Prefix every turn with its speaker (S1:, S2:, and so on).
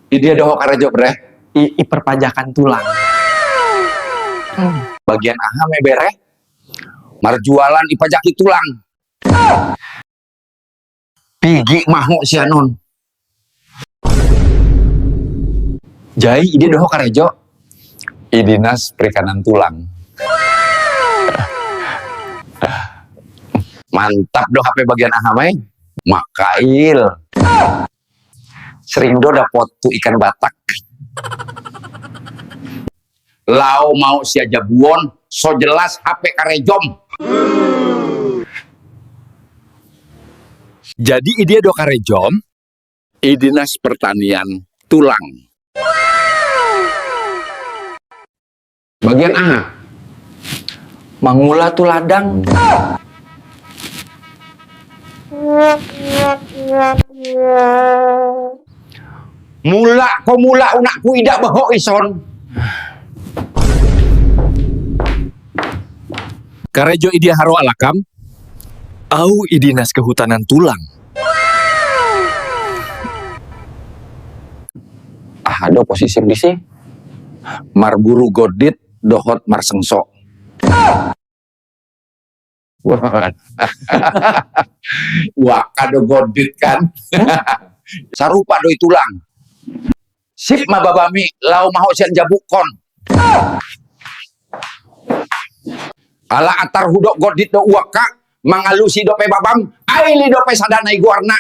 S1: Dia doho karejo bre.
S2: I perpajakan tulang.
S1: Bagian aha me bere. Marjualan ipajaki tulang. Pigi maho si anon. Jai ide doho karejo. Dinas perikanan tulang. Mantap doh HP bagian aha mah. Makail. Sering do dapot tu ikan batak. Lau mau si aja buon, so jelas HP karejom. Jadi ide do karejom, Dinas Pertanian tulang. Bagian A,
S2: Mangula tu ladang.
S1: mula ko mula unak ku idak beho ison.
S3: Karejo idia haro alakam, au Dinas Kehutanan tulang.
S1: Ada posisi di sini. Marburu godit dohot marsengso. Wah, kado godit kan. Sarupa doi tulang. Sip ma babami lau maho sian jabukon. Ala atar hudok godit do uaka mangalusi dope babam aili dope sadana iguarna.